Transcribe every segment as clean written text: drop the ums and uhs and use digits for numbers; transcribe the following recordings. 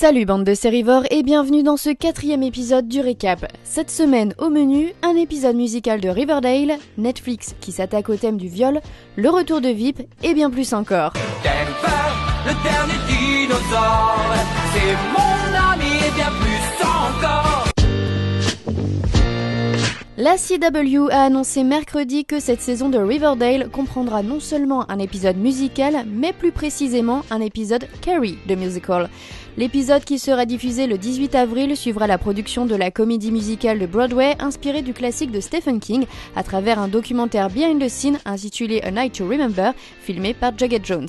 Salut bande de sérivores et bienvenue dans ce 4e épisode du récap. Cette semaine au menu, un épisode musical de Riverdale, Netflix qui s'attaque au thème du viol, le retour de VIP et bien plus encore. Denver, le dernier dinosaure, c'est mon ami et bien plus encore. La CW a annoncé mercredi que cette saison de Riverdale comprendra non seulement un épisode musical, mais plus précisément un épisode Carrie de musical. L'épisode qui sera diffusé le 18 avril suivra la production de la comédie musicale de Broadway inspirée du classique de Stephen King à travers un documentaire behind the scenes intitulé A Night to Remember, filmé par Jughead Jones.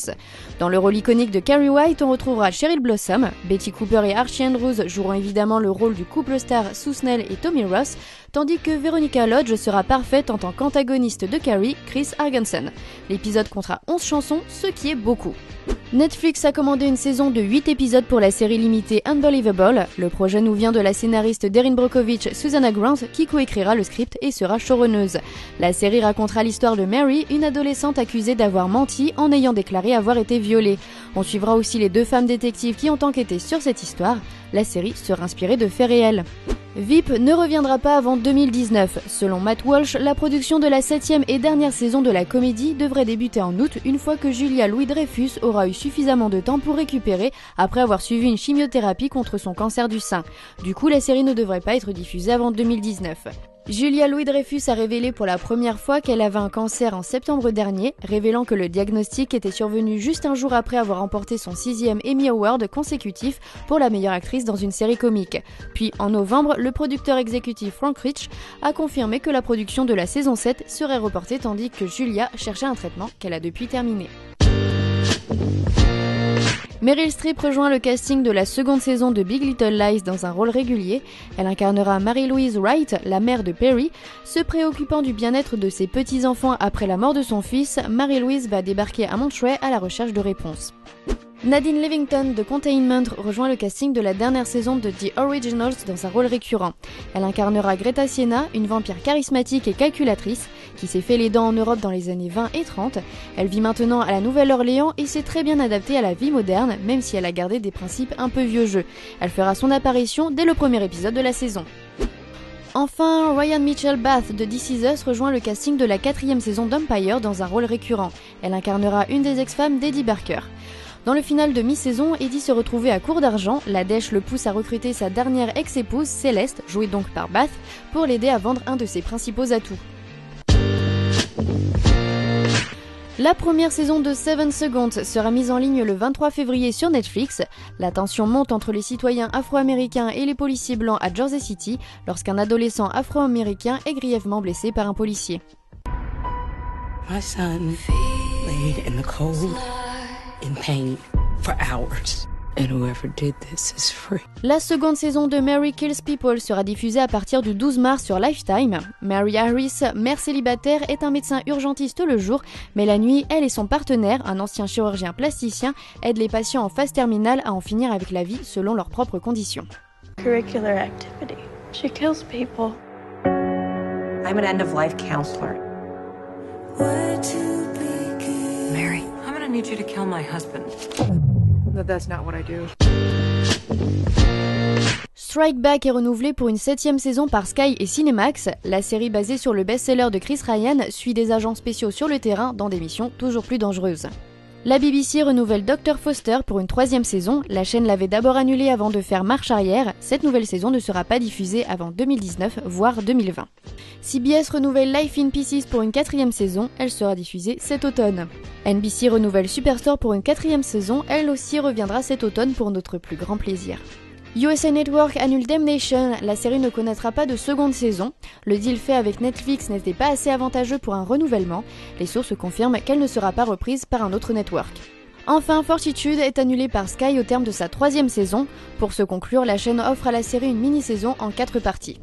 Dans le rôle iconique de Carrie White, on retrouvera Cheryl Blossom. Betty Cooper et Archie Andrews joueront évidemment le rôle du couple star Sue Snell et Tommy Ross, tandis que Veronica Lodge sera parfaite en tant qu'antagoniste de Carrie, Chris Argenson. L'épisode comptera 11 chansons, ce qui est beaucoup. Netflix a commandé une saison de 8 épisodes pour la série limitée Unbelievable. Le projet nous vient de la scénariste d'Erin Brockovich, Susanna Grant, qui coécrira le script et sera showrunneuse. La série racontera l'histoire de Mary, une adolescente accusée d'avoir menti en ayant déclaré avoir été violée. On suivra aussi les deux femmes détectives qui ont enquêté sur cette histoire. La série sera inspirée de faits réels. VIP ne reviendra pas avant 2019. Selon Matt Walsh, la production de la 7e et dernière saison de la comédie devrait débuter en août une fois que Julia Louis-Dreyfus aura eu suffisamment de temps pour récupérer après avoir suivi une chimiothérapie contre son cancer du sein. Du coup, la série ne devrait pas être diffusée avant 2019. Julia Louis-Dreyfus a révélé pour la première fois qu'elle avait un cancer en septembre dernier, révélant que le diagnostic était survenu juste un jour après avoir remporté son 6e Emmy Award consécutif pour la meilleure actrice dans une série comique. Puis en novembre, le producteur exécutif Frank Rich a confirmé que la production de la saison 7 serait reportée tandis que Julia cherchait un traitement qu'elle a depuis terminé. Meryl Streep rejoint le casting de la seconde saison de Big Little Lies dans un rôle régulier. Elle incarnera Mary-Louise Wright, la mère de Perry. Se préoccupant du bien-être de ses petits-enfants après la mort de son fils, Mary-Louise va débarquer à Monterey à la recherche de réponses. Nadine Livington de Containment rejoint le casting de la dernière saison de The Originals dans un rôle récurrent. Elle incarnera Greta Sienna, une vampire charismatique et calculatrice qui s'est fait les dents en Europe dans les années 20 et 30. Elle vit maintenant à la Nouvelle-Orléans et s'est très bien adaptée à la vie moderne, même si elle a gardé des principes un peu vieux jeu. Elle fera son apparition dès le premier épisode de la saison. Enfin, Ryan Mitchell Bath de This Is Us rejoint le casting de la 4e saison d'Empire dans un rôle récurrent. Elle incarnera une des ex-femmes d'Eddie Barker. Dans le final de mi-saison, Eddie se retrouvait à court d'argent, la dèche le pousse à recruter sa dernière ex-épouse, Céleste, jouée donc par Bath, pour l'aider à vendre un de ses principaux atouts. La première saison de 7 Seconds sera mise en ligne le 23 février sur Netflix. La tension monte entre les citoyens afro-américains et les policiers blancs à Jersey City lorsqu'un adolescent afro-américain est grièvement blessé par un policier. My son laid in the cold, in pain for hours. And whoever did this is free. La seconde saison de Mary Kills People sera diffusée à partir du 12 mars sur Lifetime. Mary Harris, mère célibataire, est un médecin urgentiste le jour, mais la nuit, elle et son partenaire, un ancien chirurgien plasticien, aident les patients en phase terminale à en finir avec la vie selon leurs propres conditions. Curricular activity. She kills people. I'm an end-of-life counselor. Mary, I'm gonna need you to kill my husband. But that's not what I do. Strike Back est renouvelée pour une 7e saison par Sky et Cinemax. La série basée sur le best-seller de Chris Ryan suit des agents spéciaux sur le terrain dans des missions toujours plus dangereuses. La BBC renouvelle Dr Foster pour une 3e saison. La chaîne l'avait d'abord annulée avant de faire marche arrière. Cette nouvelle saison ne sera pas diffusée avant 2019, voire 2020. CBS renouvelle Life in Pieces pour une 4e saison. Elle sera diffusée cet automne. NBC renouvelle Superstore pour une 4e saison. Elle aussi reviendra cet automne pour notre plus grand plaisir. USA Network annule Damnation, la série ne connaîtra pas de seconde saison. Le deal fait avec Netflix n'était pas assez avantageux pour un renouvellement. Les sources confirment qu'elle ne sera pas reprise par un autre network. Enfin, Fortitude est annulée par Sky au terme de sa 3e saison. Pour se conclure, la chaîne offre à la série une mini-saison en 4 parties.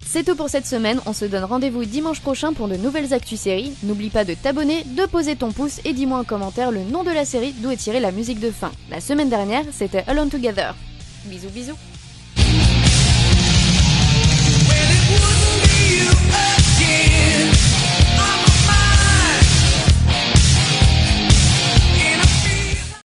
C'est tout pour cette semaine, on se donne rendez-vous dimanche prochain pour de nouvelles actus séries. N'oublie pas de t'abonner, de poser ton pouce et dis-moi en commentaire le nom de la série d'où est tirée la musique de fin. La semaine dernière, c'était Alone Together. Bisous bisous.